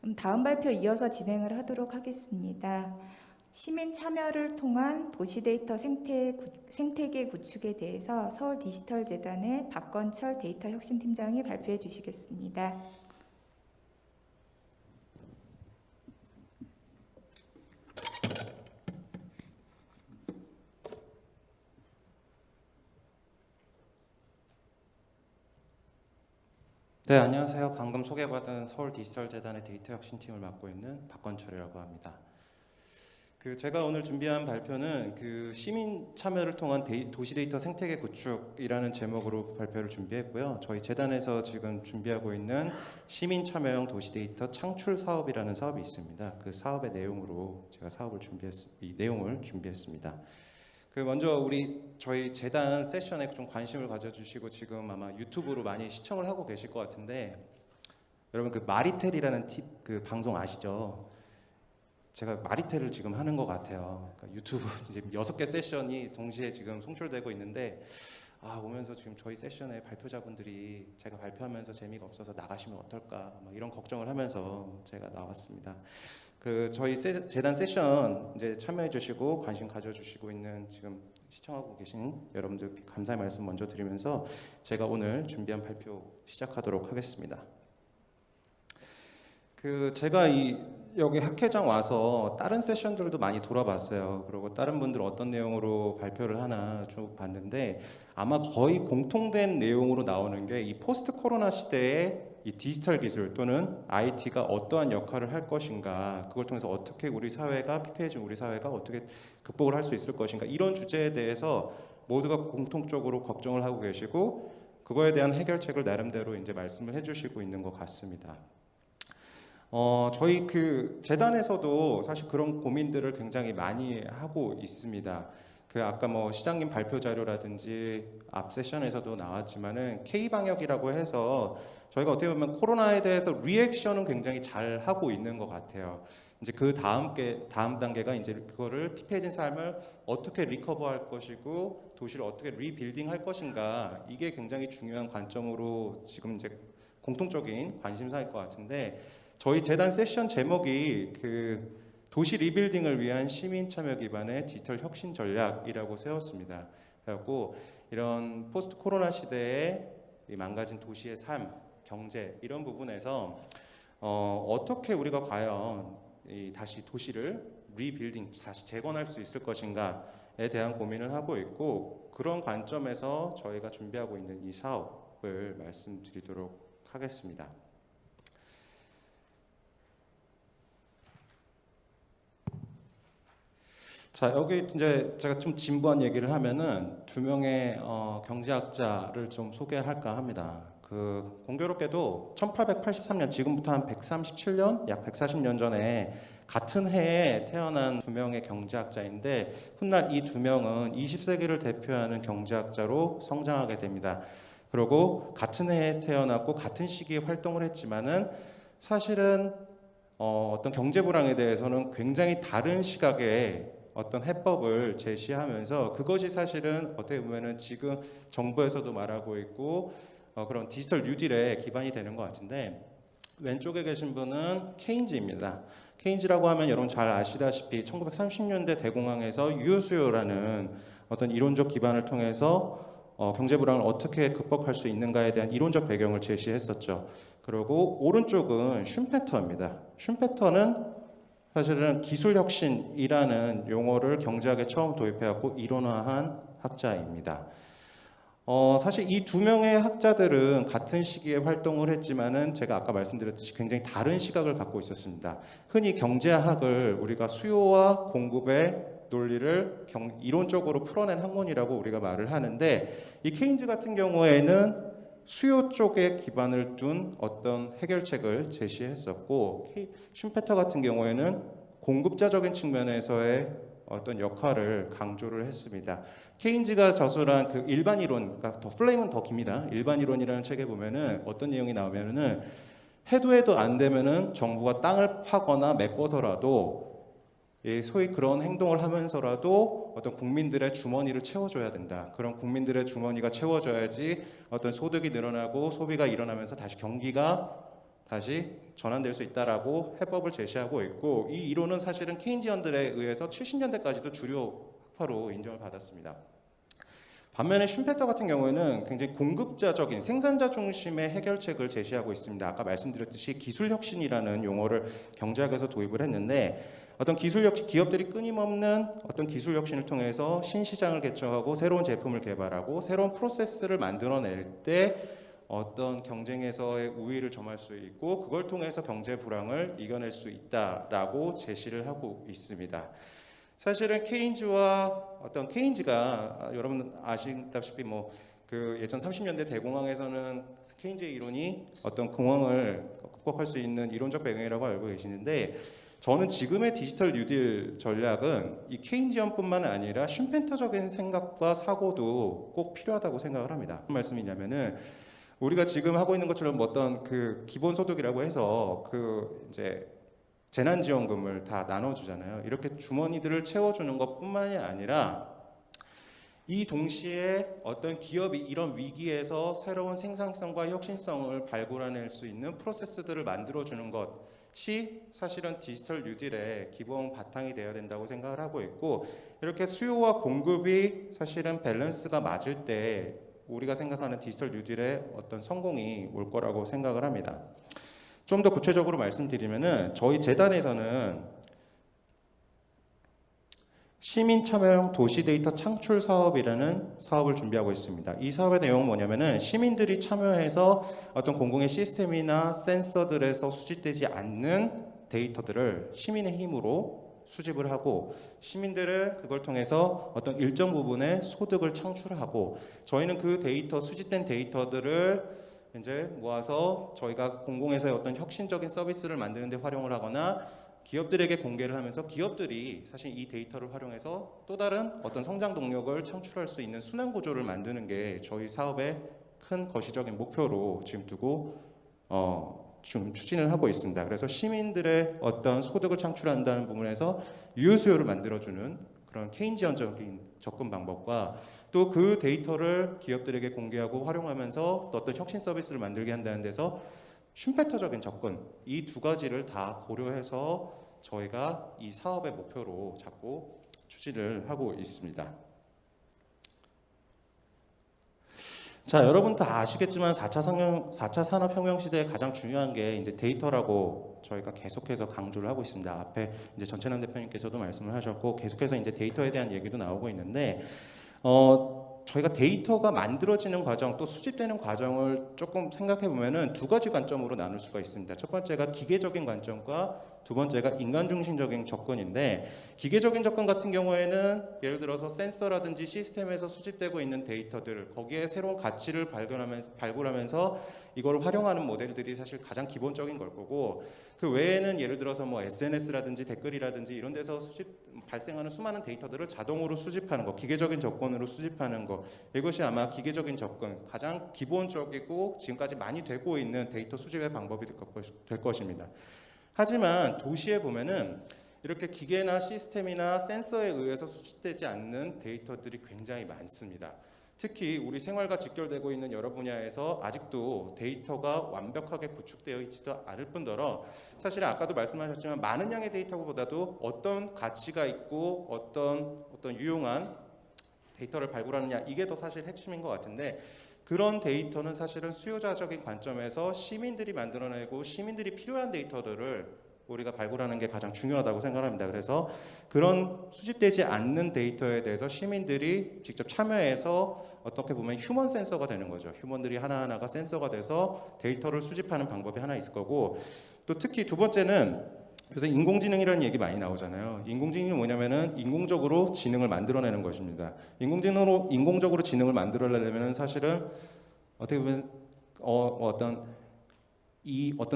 그럼 다음 발표 이어서 진행을 하도록 하겠습니다. 시민 참여를 통한 도시 데이터 생태계 구축에 대해서 서울 디지털재단의 박건철 데이터 혁신팀장이 발표해 주시겠습니다. 네, 안녕하세요. 방금 소개받은 서울 디지털재단의 데이터 혁신팀을 맡고 있는 박건철이라고 합니다. 제가 오늘 준비한 발표는 시민 참여를 통한 도시 데이터 생태계 구축이라는 제목으로 발표를 준비했고요. 저희 재단에서 지금 준비하고 있는 시민 참여형 도시 데이터 창출 사업이라는 사업이 있습니다. 그 사업의 내용으로 제가 이 내용을 준비했습니다. 먼저 저희 재단 세션에 좀 관심을 가져주시고 지금 아마 유튜브로 많이 시청을 하고 계실 것 같은데, 여러분 마리텔이라는 방송 아시죠? 제가 마리텔을 지금 하는 것 같아요. 그러니까 유튜브 이제 6개 세션이 동시에 지금 송출되고 있는데, 오면서 지금 저희 세션의 발표자분들이 제가 발표하면서 재미가 없어서 나가시면 어떨까 이런 걱정을 하면서 제가 나왔습니다. 저희 재단 세션 이제 참여해 주시고 관심 가져주시고 있는 지금 시청하고 계신 여러분들 감사의 말씀 먼저 드리면서 제가 오늘 준비한 발표 시작하도록 하겠습니다. 제가 여기 학회장 와서 다른 세션들도 많이 돌아봤어요. 그리고 다른 분들 어떤 내용으로 발표를 하나 쭉 봤는데, 아마 거의 공통된 내용으로 나오는 게 이 포스트 코로나 시대에 이 디지털 기술 또는 IT가 어떠한 역할을 할 것인가, 그걸 통해서 어떻게 피폐해진 우리 사회가 어떻게 극복을 할 수 있을 것인가, 이런 주제에 대해서 모두가 공통적으로 걱정을 하고 계시고 그거에 대한 해결책을 나름대로 이제 말씀을 해주시고 있는 것 같습니다. 저희 재단에서도 사실 그런 고민들을 굉장히 많이 하고 있습니다. 아까 시장님 발표 자료라든지 앞 세션에서도 나왔지만은 K방역이라고 해서 저희가 어떻게 보면 코로나에 대해서 리액션은 굉장히 잘 하고 있는 것 같아요. 이제 다음 단계가 이제 그거를 피폐해진 삶을 어떻게 리커버할 것이고 도시를 어떻게 리빌딩 할 것인가, 이게 굉장히 중요한 관점으로 지금 이제 공통적인 관심사일 것 같은데, 저희 재단 세션 제목이 도시 리빌딩을 위한 시민 참여 기반의 디지털 혁신 전략이라고 세웠습니다. 그래갖고 이런 포스트 코로나 시대에 망가진 도시의 삶, 경제 이런 부분에서 어떻게 우리가 과연 다시 도시를 리빌딩, 다시 재건할 수 있을 것인가에 대한 고민을 하고 있고, 그런 관점에서 저희가 준비하고 있는 이 사업을 말씀드리도록 하겠습니다. 자, 여기 이제 제가 좀 진부한 얘기를 하면은 두 명의 경제학자를 좀 소개할까 합니다. 공교롭게도 1883년, 지금부터 한 137년, 약 140년 전에 같은 해에 태어난 두 명의 경제학자인데, 훗날 이 두 명은 20세기를 대표하는 경제학자로 성장하게 됩니다. 그리고 같은 해에 태어났고 같은 시기에 활동을 했지만은 사실은 어떤 경제 불황에 대해서는 굉장히 다른 시각의 어떤 해법을 제시하면서, 그것이 사실은 어떻게 보면은 지금 정부에서도 말하고 있고 그런 디지털 뉴딜의 기반이 되는 것 같은데, 왼쪽에 계신 분은 케인즈입니다. 케인즈라고 하면 여러분 잘 아시다시피 1930년대 대공황에서 유효수요라는 어떤 이론적 기반을 통해서 경제 불황을 어떻게 극복할 수 있는가에 대한 이론적 배경을 제시했었죠. 그리고 오른쪽은 슌페터입니다. 슌페터는 사실은 기술혁신이라는 용어를 경제학에 처음 도입해갖고 이론화한 학자입니다. 사실 이 두 명의 학자들은 같은 시기에 활동을 했지만은 제가 아까 말씀드렸듯이 굉장히 다른 시각을 갖고 있었습니다. 흔히 경제학을 우리가 수요와 공급의 논리를 이론적으로 풀어낸 학문이라고 우리가 말을 하는데, 이 케인즈 같은 경우에는 수요 쪽에 기반을 둔 어떤 해결책을 제시했었고, 슌페터 같은 경우에는 공급자적인 측면에서의 어떤 역할을 강조를 했습니다. 케인즈가 저술한 일반 이론, 그러니까 플레임은 더 깁니다. 일반 이론이라는 책에 보면은 어떤 내용이 나오면은 해도 안 되면은 정부가 땅을 파거나 메꿔서라도 소위 그런 행동을 하면서라도 어떤 국민들의 주머니를 채워줘야 된다. 그런 국민들의 주머니가 채워져야지 어떤 소득이 늘어나고 소비가 일어나면서 다시 경기가 다시 전환될 수 있다라고 해법을 제시하고 있고, 이 이론은 사실은 케인지언들에 의해서 70년대까지도 주류 학파로 인정을 받았습니다. 반면에 슌페터 같은 경우에는 굉장히 공급자적인 생산자 중심의 해결책을 제시하고 있습니다. 아까 말씀드렸듯이 기술혁신이라는 용어를 경제학에서 도입을 했는데, 어떤 기술혁신, 기업들이 끊임없는 어떤 기술혁신을 통해서 신시장을 개척하고 새로운 제품을 개발하고 새로운 프로세스를 만들어낼 때 어떤 경쟁에서의 우위를 점할 수 있고, 그걸 통해서 경제 불황을 이겨낼 수 있다라고 제시를 하고 있습니다. 사실은 케인즈가 여러분 아시다시피 뭐 그 예전 30년대 대공황에서는 케인즈의 이론이 어떤 공황을 극복할 수 있는 이론적 배경이라고 알고 계시는데, 저는 지금의 디지털 뉴딜 전략은 이 케인지언뿐만 아니라 슌펜터적인 생각과 사고도 꼭 필요하다고 생각을 합니다. 무슨 말씀이냐면은, 우리가 지금 하고 있는 것처럼 어떤 그 기본소득이라고 해서 그 이제 재난지원금을 다 나눠주잖아요. 이렇게 주머니들을 채워주는 것뿐만이 아니라 이 동시에 어떤 기업이 이런 위기에서 새로운 생산성과 혁신성을 발굴해낼 수 있는 프로세스들을 만들어주는 것이 사실은 디지털 뉴딜의 기본 바탕이 되어야 된다고 생각을 하고 있고, 이렇게 수요와 공급이 사실은 밸런스가 맞을 때 우리가 생각하는 디지털 뉴딜의 어떤 성공이 올 거라고 생각을 합니다. 좀 더 구체적으로 말씀드리면은, 저희 재단에서는 시민 참여형 도시 데이터 창출 사업이라는 사업을 준비하고 있습니다. 이 사업의 내용은 뭐냐면은, 시민들이 참여해서 어떤 공공의 시스템이나 센서들에서 수집되지 않는 데이터들을 시민의 힘으로 수집을 하고, 시민들은 그걸 통해서 어떤 일정 부분의 소득을 창출하고, 저희는 그 데이터, 수집된 데이터들을 이제 모아서 저희가 공공에서의 어떤 혁신적인 서비스를 만드는 데 활용을 하거나 기업들에게 공개를 하면서, 기업들이 사실 이 데이터를 활용해서 또 다른 어떤 성장 동력을 창출할 수 있는 순환 구조를 만드는 게 저희 사업의 큰 거시적인 목표로 지금 두고 좀 추진을 하고 있습니다. 그래서 시민들의 어떤 소득을 창출한다는 부분에서 유효수요를 만들어주는 그런 케인지언적인 접근 방법과, 또 그 데이터를 기업들에게 공개하고 활용하면서 또 어떤 혁신 서비스를 만들게 한다는 데서 슌페터적인 접근, 이 두 가지를 다 고려해서 저희가 이 사업의 목표로 잡고 추진을 하고 있습니다. 자, 여러분 다 아시겠지만 4차 산업혁명 시대에 가장 중요한 게 이제 데이터라고 저희가 계속해서 강조를 하고 있습니다. 앞에 이제 전채남 대표님께서도 말씀을 하셨고, 계속해서 이제 데이터에 대한 얘기도 나오고 있는데, 저희가 데이터가 만들어지는 과정, 또 수집되는 과정을 조금 생각해 보면은 두 가지 관점으로 나눌 수가 있습니다. 첫 번째가 기계적인 관점과 두 번째가 인간 중심적인 접근인데, 기계적인 접근 같은 경우에는 예를 들어서 센서라든지 시스템에서 수집되고 있는 데이터들, 거기에 새로운 가치를 발굴하면서 이걸 활용하는 모델들이 사실 가장 기본적인 걸 거고, 그 외에는 예를 들어서 뭐 SNS라든지 댓글이라든지 이런 데서 발생하는 수많은 데이터들을 자동으로 수집하는 거, 기계적인 접근으로 수집하는 거, 이것이 아마 기계적인 접근, 가장 기본적이고 지금까지 많이 되고 있는 데이터 수집의 방법이 될 것입니다. 하지만 도시에 보면은 이렇게 기계나 시스템이나 센서에 의해서 수집되지 않는 데이터들이 굉장히 많습니다. 특히 우리 생활과 직결되고 있는 여러 분야에서 아직도 데이터가 완벽하게 구축되어 있지도 않을 뿐더러, 사실 아까도 말씀하셨지만 많은 양의 데이터보다도 어떤 가치가 있고 어떤 유용한 데이터를 발굴하느냐, 이게 더 사실 핵심인 것 같은데, 그런 데이터는 사실은 수요자적인 관점에서 시민들이 만들어내고 시민들이 필요한 데이터들을 우리가 발굴하는 게 가장 중요하다고 생각합니다. 그래서 그런 수집되지 않는 데이터에 대해서 시민들이 직접 참여해서 어떻게 보면 휴먼 센서가 되는 거죠. 휴먼들이 하나하나가 센서가 돼서 데이터를 수집하는 방법이 하나 있을 거고, 또 특히 두 번째는 요새 인공지능이라는 얘기 많이 나오잖아요. 인공지능이 뭐냐면은 인공적으로 지능을 만들어내는 것입니다. 인공적으로 지능을 만들어내려면 사실은 어떻게 보면 어떤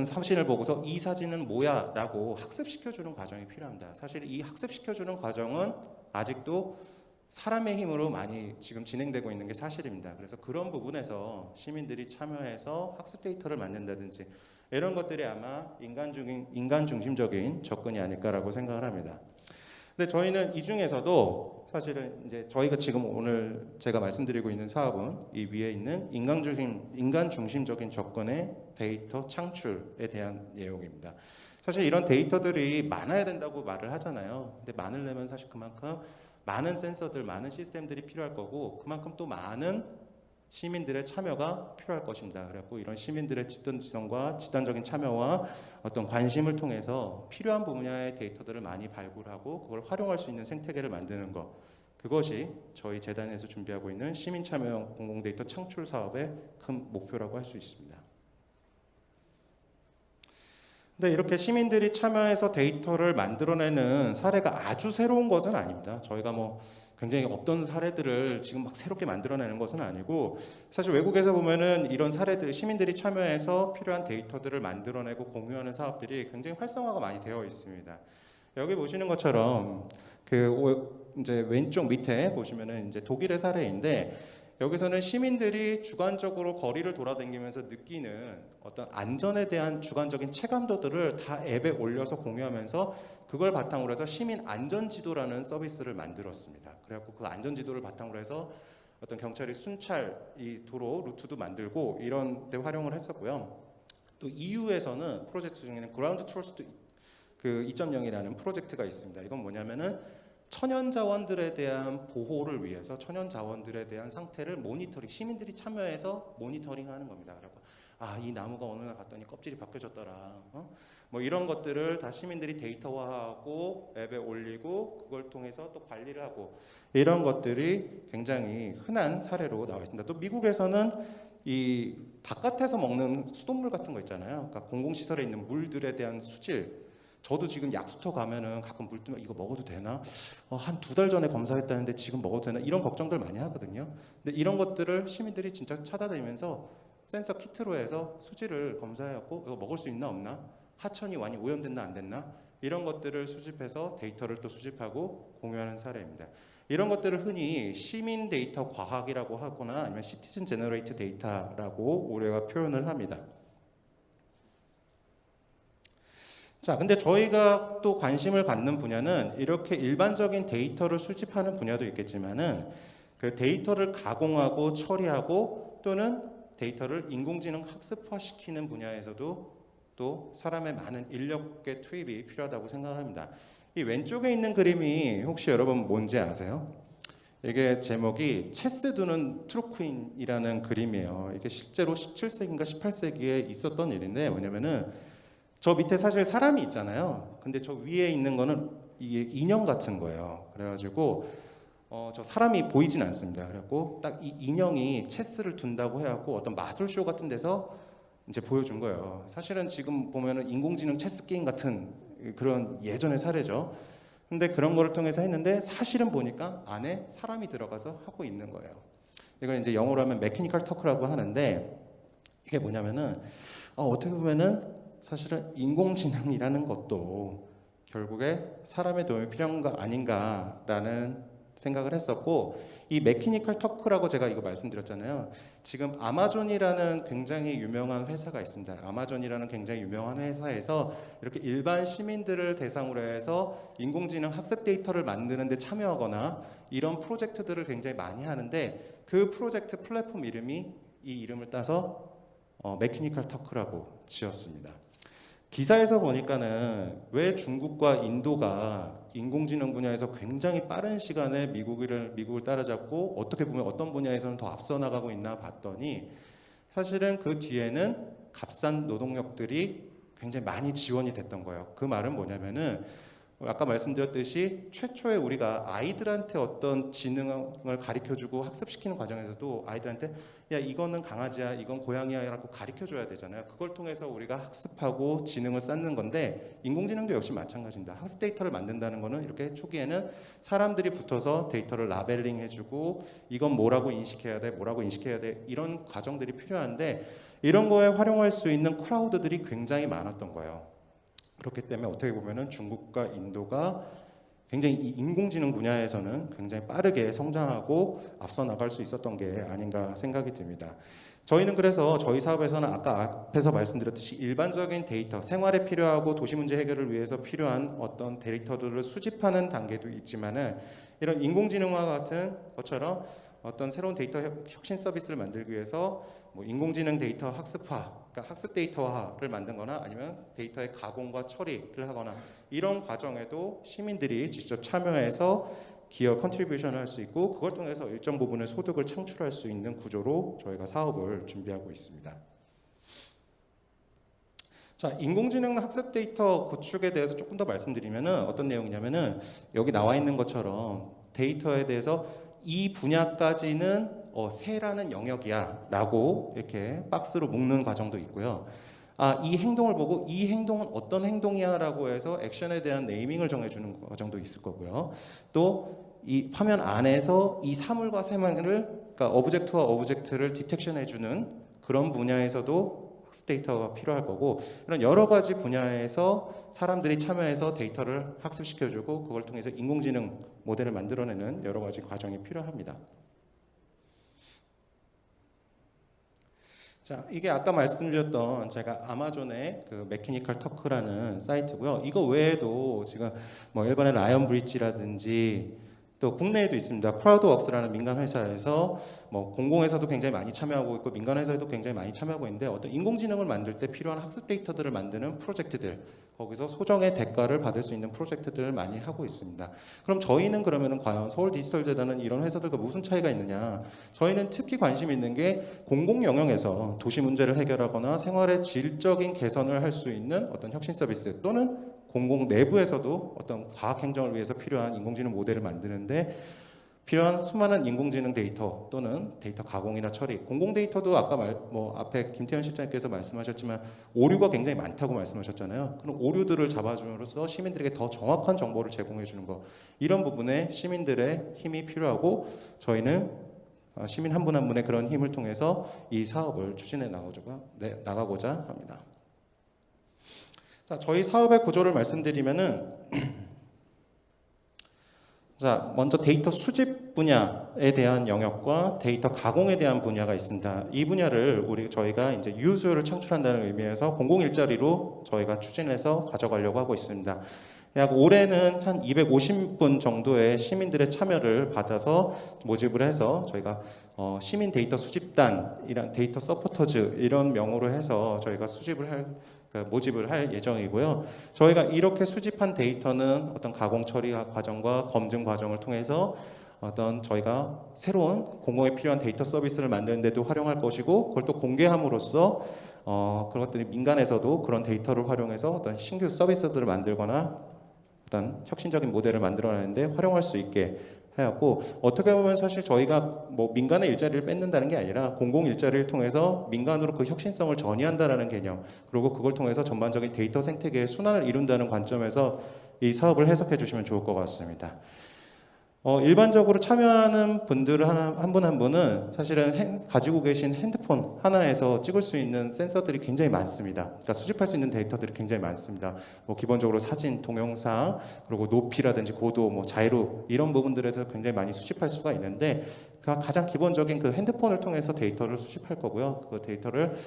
사진을 보고서 이 사진은 뭐야? 라고 학습시켜주는 과정이 필요합니다. 사실 이 학습시켜주는 과정은 아직도 사람의 힘으로 많이 지금 진행되고 있는 게 사실입니다. 그래서 그런 부분에서 시민들이 참여해서 학습 데이터를 만든다든지 이런 것들이 아마 인간 중심적인 접근이 아닐까라고 생각을 합니다. 근데 저희는 이 중에서도 사실은 이제 저희가 지금 오늘 제가 말씀드리고 있는 사업은 이 위에 있는 인간 중심적인 접근의 데이터 창출에 대한 내용입니다. 사실 이런 데이터들이 많아야 된다고 말을 하잖아요. 근데 많으려면 사실 그만큼 많은 센서들, 많은 시스템들이 필요할 거고 그만큼 또 많은 시민들의 참여가 필요할 것입니다. 그래갖고 이런 시민들의 집단지성과 집단적인 참여와 어떤 관심을 통해서 필요한 분야의 데이터들을 많이 발굴하고 그걸 활용할 수 있는 생태계를 만드는 것, 그것이 저희 재단에서 준비하고 있는 시민 참여형 공공 데이터 창출 사업의 큰 목표라고 할 수 있습니다. 근데 이렇게 시민들이 참여해서 데이터를 만들어내는 사례가 아주 새로운 것은 아닙니다. 저희가 뭐 굉장히 없던 사례들을 지금 막 새롭게 만들어내는 것은 아니고 사실 외국에서 보면은 이런 사례들, 시민들이 참여해서 필요한 데이터들을 만들어내고 공유하는 사업들이 굉장히 활성화가 많이 되어 있습니다. 여기 보시는 것처럼 이제 왼쪽 밑에 보시면은 이제 독일의 사례인데 여기서는 시민들이 주관적으로 거리를 돌아다니면서 느끼는 어떤 안전에 대한 주관적인 체감도들을 다 앱에 올려서 공유하면서 그걸 바탕으로 해서 시민 안전지도라는 서비스를 만들었습니다. 그래갖고 그 안전지도를 바탕으로 해서 어떤 경찰이 순찰 이 도로 루트도 만들고 이런 데 활용을 했었고요. 또 EU에서는 프로젝트 중에는 그라운드 트러스트 2.0이라는 프로젝트가 있습니다. 이건 뭐냐면은 천연 자원들에 대한 보호를 위해서 천연 자원들에 대한 상태를 모니터링, 시민들이 참여해서 모니터링하는 겁니다. 그래서 이 나무가 어느 날 갔더니 껍질이 벗겨졌더라. 뭐 이런 것들을 다 시민들이 데이터화하고 앱에 올리고 그걸 통해서 또 관리를 하고 이런 것들이 굉장히 흔한 사례로 나와 있습니다. 또 미국에서는 이 바깥에서 먹는 수돗물 같은 거 있잖아요. 그러니까 공공시설에 있는 물들에 대한 수질. 저도 지금 약수터 가면은 가끔 물 뜨면 이거 먹어도 되나? 한 2달 전에 검사했다는데 지금 먹어도 되나? 이런 걱정들 많이 하거든요. 근데 이런 것들을 시민들이 진짜 찾아다니면서 센서 키트로 해서 수질을 검사해갖고 이거 먹을 수 있나 없나? 하천이 많이 오염됐나 안 됐나? 이런 것들을 수집해서 데이터를 또 수집하고 공유하는 사례입니다. 이런 것들을 흔히 시민 데이터 과학이라고 하거나 아니면 시티즌 제너레이트 데이터라고 우리가 표현을 합니다. 자, 근데 저희가 또 관심을 갖는 분야는 이렇게 일반적인 데이터를 수집하는 분야도 있겠지만은 그 데이터를 가공하고 처리하고 또는 데이터를 인공지능 학습화시키는 분야에서도 또 사람의 많은 인력의 투입이 필요하다고 생각합니다. 이 왼쪽에 있는 그림이 혹시 여러분 뭔지 아세요? 이게 제목이 체스 두는 트루퀸이라는 그림이에요. 이게 실제로 17세기인가 18세기에 있었던 일인데 뭐냐면은 저 밑에 사실 사람이 있잖아요. 근데 저 위에 있는 거는 이게 인형 같은 거예요. 그래가지고 저 사람이 보이진 않습니다. 그래갖고 딱 이 인형이 체스를 둔다고 해갖고 어떤 마술쇼 같은 데서 이제 보여준 거예요. 사실은 지금 보면은 인공지능 체스 게임 같은 그런 예전의 사례죠. 근데 그런 거를 통해서 했는데 사실은 보니까 안에 사람이 들어가서 하고 있는 거예요. 이걸 이제 영어로 하면 메커니컬 터크라고 하는데 이게 뭐냐면은 어떻게 보면은 사실은 인공지능이라는 것도 결국에 사람의 도움이 필요한 거 아닌가라는 생각을 했었고 이 메커니컬 터크라고 제가 이거 말씀드렸잖아요. 지금 아마존이라는 굉장히 유명한 회사가 있습니다. 아마존이라는 굉장히 유명한 회사에서 이렇게 일반 시민들을 대상으로 해서 인공지능 학습 데이터를 만드는 데 참여하거나 이런 프로젝트들을 굉장히 많이 하는데 그 프로젝트 플랫폼 이름이 이 이름을 따서 메커니컬 터크라고 지었습니다. 기사에서 보니까는 왜 중국과 인도가 인공지능 분야에서 굉장히 빠른 시간에 미국을 따라잡고 어떻게 보면 어떤 분야에서는 더 앞서 나가고 있나 봤더니 사실은 그 뒤에는 값싼 노동력들이 굉장히 많이 지원이 됐던 거예요. 그 말은 뭐냐면은 아까 말씀드렸듯이 최초에 우리가 아이들한테 어떤 지능을 가르쳐주고 학습시키는 과정에서도 아이들한테 야 이거는 강아지야 이건 고양이야 라고 가르쳐줘야 되잖아요. 그걸 통해서 우리가 학습하고 지능을 쌓는 건데 인공지능도 역시 마찬가지입니다. 학습 데이터를 만든다는 거는 이렇게 초기에는 사람들이 붙어서 데이터를 라벨링 해주고 이건 뭐라고 인식해야 돼 뭐라고 인식해야 돼 이런 과정들이 필요한데 이런 거에 활용할 수 있는 크라우드들이 굉장히 많았던 거예요. 그렇기 때문에 어떻게 보면은 중국과 인도가 굉장히 이 인공지능 분야에서는 굉장히 빠르게 성장하고 앞서 나갈 수 있었던 게 아닌가 생각이 듭니다. 저희는 그래서 저희 사업에서는 아까 앞에서 말씀드렸듯이 일반적인 데이터, 생활에 필요하고 도시 문제 해결을 위해서 필요한 어떤 데이터들을 수집하는 단계도 있지만은 이런 인공지능화 같은 것처럼 어떤 새로운 데이터 혁신 서비스를 만들기 위해서 뭐 인공지능 데이터 학습화, 그러니까 학습 데이터화를 만든거나 아니면 데이터의 가공과 처리를 하거나 이런 과정에도 시민들이 직접 참여해서 기업 컨트리뷰션을 할 수 있고 그걸 통해서 일정 부분의 소득을 창출할 수 있는 구조로 저희가 사업을 준비하고 있습니다. 자, 인공지능 학습 데이터 구축에 대해서 조금 더 말씀드리면은 어떤 내용이냐면은 여기 나와 있는 것처럼 데이터에 대해서 이 분야까지는 새라는 영역이야 라고 이렇게 박스로 묶는 과정도 있고요. 이 행동을 보고 이 행동은 어떤 행동이야 라고 해서 액션에 대한 네이밍을 정해주는 과정도 있을 거고요. 또 이 화면 안에서 이 사물과 세물을, 그러니까 오브젝트와 오브젝트를 디텍션해주는 그런 분야에서도 학습 데이터가 필요할 거고, 이런 여러 가지 분야에서 사람들이 참여해서 데이터를 학습시켜주고 그걸 통해서 인공지능 모델을 만들어내는 여러 가지 과정이 필요합니다. 자, 이게 아까 말씀드렸던 제가 아마존의 그 메케니컬 터크라는 사이트고요. 이거 외에도 지금 뭐 일본의 라이언 브릿지라든지 또 국내에도 있습니다. 크라우드웍스라는 민간 회사에서 뭐 공공에서도 굉장히 많이 참여하고 있고 민간 회사에도 굉장히 많이 참여하고 있는데 어떤 인공지능을 만들 때 필요한 학습 데이터들을 만드는 프로젝트들, 거기서 소정의 대가를 받을 수 있는 프로젝트들을 많이 하고 있습니다. 그럼 저희는 그러면은 과연 서울 디지털 재단은 이런 회사들과 무슨 차이가 있느냐? 저희는 특히 관심 있는 게 공공 영역에서 도시 문제를 해결하거나 생활의 질적인 개선을 할 수 있는 어떤 혁신 서비스 또는 공공 내부에서도 어떤 과학 행정을 위해서 필요한 인공지능 모델을 만드는데 필요한 수많은 인공지능 데이터 또는 데이터 가공이나 처리, 공공 데이터도 아까 앞에 김태현 실장님께서 말씀하셨지만 오류가 굉장히 많다고 말씀하셨잖아요. 그럼 오류들을 잡아줌으로써 시민들에게 더 정확한 정보를 제공해 주는 것, 이런 부분에 시민들의 힘이 필요하고 저희는 시민 한 분 한 분의 그런 힘을 통해서 이 사업을 추진해 나가고자 합니다. 자, 저희 사업의 구조를 말씀드리면은 자, 먼저 데이터 수집 분야에 대한 영역과 데이터 가공에 대한 분야가 있습니다. 이 분야를 저희가 이제 유효수요를 창출한다는 의미에서 공공 일자리로 저희가 추진해서 가져가려고 하고 있습니다. 약 올해는 한 250분 정도의 시민들의 참여를 받아서 모집을 해서 저희가 시민 데이터 수집단, 이런 데이터 서포터즈 이런 명으로 해서 저희가 모집을 할 예정이고요. 저희가 이렇게 수집한 데이터는 어떤 가공 처리 과정과 검증 과정을 통해서 어떤 저희가 새로운 공공에 필요한 데이터 서비스를 만드는 데도 활용할 것이고 그걸 또 공개함으로써 그런 것들이 민간에서도 그런 데이터를 활용해서 어떤 신규 서비스들을 만들거나 어떤 혁신적인 모델을 만들어내는데 활용할 수 있게 해왔고, 어떻게 보면 사실 저희가 뭐 민간의 일자리를 뺏는다는 게 아니라 공공 일자리를 통해서 민간으로 그 혁신성을 전이한다라는 개념, 그리고 그걸 통해서 전반적인 데이터 생태계의 순환을 이룬다는 관점에서 이 사업을 해석해 주시면 좋을 것 같습니다. 일반적으로 참여하는 분들 한 분 한 분은 사실은 가지고 계신 핸드폰 하나에서 찍을 수 있는 센서들이 굉장히 많습니다. 그러니까 수집할 수 있는 데이터들이 굉장히 많습니다. 뭐 기본적으로 사진, 동영상, 그리고 높이라든지 고도, 뭐 자이로 이런 부분들에서 굉장히 많이 수집할 수가 있는데 가장 기본적인 그 핸드폰을 통해서 데이터를 수집할 거고요. 그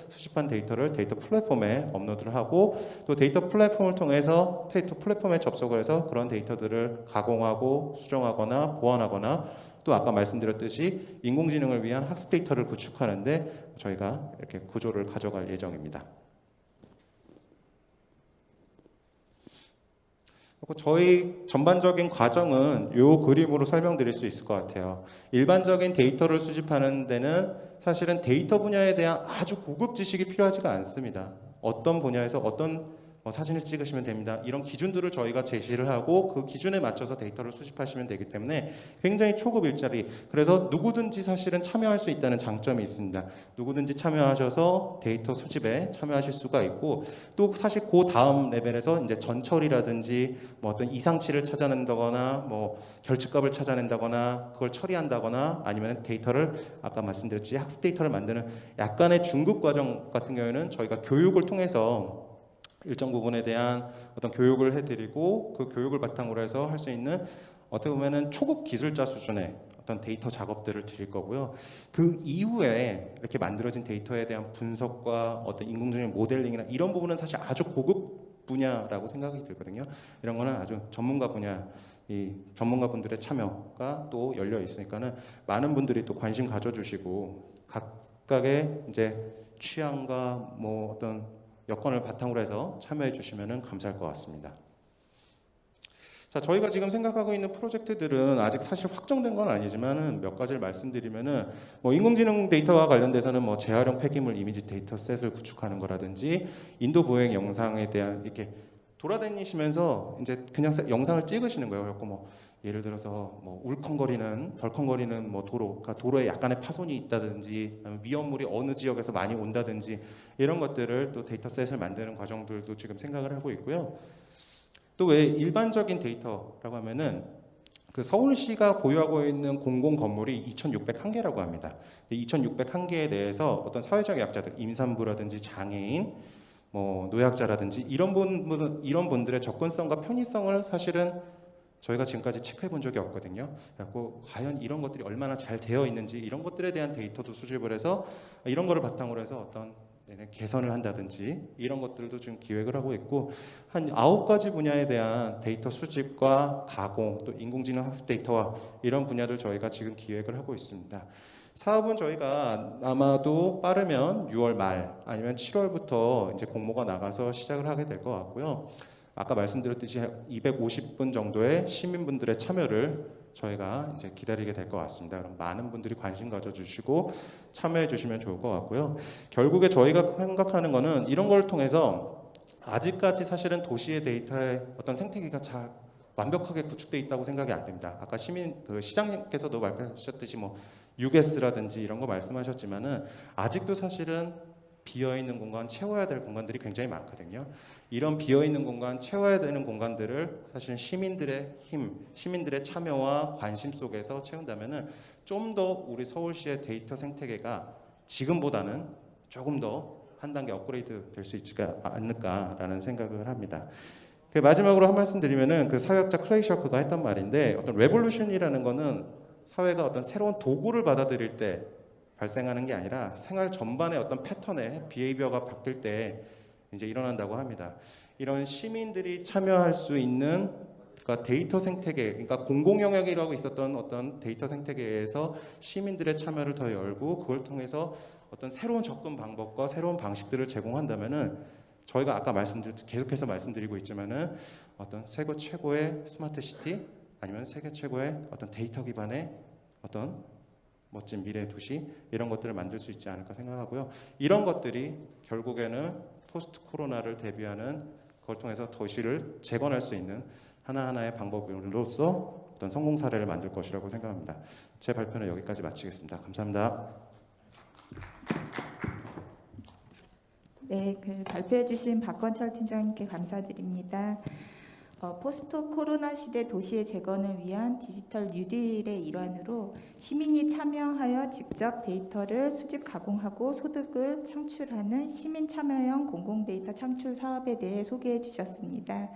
수집한 데이터를 데이터 플랫폼에 업로드를 하고 또 데이터 플랫폼을 통해서 데이터 플랫폼에 접속을 해서 그런 데이터들을 가공하고 수정하거나 보완하거나 또 아까 말씀드렸듯이 인공지능을 위한 학습 데이터를 구축하는데 저희가 이렇게 구조를 가져갈 예정입니다. 저희 전반적인 과정은 이 그림으로 설명드릴 수 있을 것 같아요. 일반적인 데이터를 수집하는 데는 사실은 데이터 분야에 대한 아주 고급 지식이 필요하지가 않습니다. 어떤 분야에서 어떤 사진을 찍으시면 됩니다. 이런 기준들을 저희가 제시를 하고 그 기준에 맞춰서 데이터를 수집하시면 되기 때문에 굉장히 초급 일자리, 그래서 누구든지 사실은 참여할 수 있다는 장점이 있습니다. 누구든지 참여하셔서 데이터 수집에 참여하실 수가 있고 또 사실 그 다음 레벨에서 이제 전처리라든지 뭐 어떤 이상치를 찾아낸다거나 뭐 결집값을 찾아낸다거나 그걸 처리한다거나 아니면 데이터를 아까 말씀드렸듯이 학습 데이터를 만드는 약간의 중급 과정 같은 경우에는 저희가 교육을 통해서 일정 부분에 대한 어떤 교육을 해드리고 그 교육을 바탕으로 해서 할 수 있는 어떻게 보면은 초급 기술자 수준의 어떤 데이터 작업들을 드릴 거고요. 그 이후에 이렇게 만들어진 데이터에 대한 분석과 어떤 인공지능 모델링이나 이런 부분은 사실 아주 고급 분야라고 생각이 들거든요. 이런 거는 아주 전문가 분야, 이 전문가분들의 참여가 또 열려 있으니까는 많은 분들이 또 관심 가져주시고 각각의 이제 취향과 뭐 어떤 여건을 바탕으로 해서 참여해 주시면 감사할 것 같습니다. 자, 저희가 지금 생각하고 있는 프로젝트들은 아직 사실 확정된 건 아니지만은 몇 가지를 말씀드리면은 뭐 인공지능 데이터와 관련돼서는 뭐 재활용 폐기물 이미지 데이터셋을 구축하는 거라든지 인도 보행 영상에 대한 이렇게 돌아다니시면서 이제 그냥 영상을 찍으시는 거예요. 그래서 뭐 예를 들어서 뭐 울컹거리는 덜컹거리는 뭐 그러니까 도로에 약간의 파손이 있다든지 위험물이 어느 지역에서 많이 온다든지 이런 것들을 또 데이터셋을 만드는 과정들도 지금 생각을 하고 있고요. 또 왜 일반적인 데이터라고 하면은 그 서울시가 보유하고 있는 공공 건물이 2,601개라고 합니다. 2,601개에 대해서 어떤 사회적 약자들, 임산부라든지 장애인, 뭐 노약자라든지 이런 분들의 접근성과 편의성을 사실은 저희가 지금까지 체크해 본 적이 없거든요. 그래서 과연 이런 것들이 얼마나 잘 되어 있는지 이런 것들에 대한 데이터도 수집을 해서 이런 거를 바탕으로 해서 어떤 개선을 한다든지 이런 것들도 지금 기획을 하고 있고 한 9가지 분야에 대한 데이터 수집과 가공 또 인공지능 학습 데이터와 이런 분야들 저희가 지금 기획을 하고 있습니다. 사업은 저희가 아마도 빠르면 6월 말 아니면 7월부터 이제 공모가 나가서 시작을 하게 될 것 같고요. 아까 말씀드렸듯이 250분 정도의 시민분들의 참여를 저희가 이제 기다리게 될 것 같습니다. 그럼 많은 분들이 관심 가져주시고 참여해 주시면 좋을 것 같고요. 결국에 저희가 생각하는 거는 이런 걸 통해서 아직까지 사실은 도시의 데이터의 어떤 생태계가 잘 완벽하게 구축되어 있다고 생각이 안 됩니다. 아까 시장님께서도 말씀하셨듯이 뭐 UGS라든지 이런 거 말씀하셨지만은 아직도 사실은 비어있는 공간, 채워야 될 공간들이 굉장히 많거든요. 이런 비어있는 공간, 채워야 되는 공간들을 사실 시민들의 힘, 시민들의 참여와 관심 속에서 채운다면은 좀 더 우리 서울시의 데이터 생태계가 지금보다는 조금 더 한 단계 업그레이드 될 수 있지 않을까라는 생각을 합니다. 마지막으로 한 말씀 드리면은 그 사회학자 클레이 셔크가 했던 말인데 어떤 레볼루션이라는 거는 사회가 어떤 새로운 도구를 받아들일 때 발생하는 게 아니라 생활 전반의 어떤 패턴의 비헤이비어가 바뀔 때 이제 일어난다고 합니다. 이런 시민들이 참여할 수 있는 그러니까 데이터 생태계, 그러니까 공공 영역이라고 있었던 어떤 데이터 생태계에서 시민들의 참여를 더 열고 그걸 통해서 어떤 새로운 접근 방법과 새로운 방식들을 제공한다면은 저희가 아까 계속해서 말씀드리고 있지만은 어떤 세계 최고의 스마트 시티 아니면 세계 최고의 어떤 데이터 기반의 어떤 멋진 미래 도시 이런 것들을 만들 수 있지 않을까 생각하고요. 이런 것들이 결국에는 포스트 코로나를 대비하는 그걸 통해서 도시를 재건할 수 있는 하나하나의 방법으로서 어떤 성공 사례를 만들 것이라고 생각합니다. 제 발표는 여기까지 마치겠습니다. 감사합니다. 네, 발표해주신 박건철 팀장님께 감사드립니다. 포스트 코로나 시대 도시의 재건을 위한 디지털 뉴딜의 일환으로 시민이 참여하여 직접 데이터를 수집 가공하고 소득을 창출하는 시민 참여형 공공 데이터 창출 사업에 대해 소개해 주셨습니다.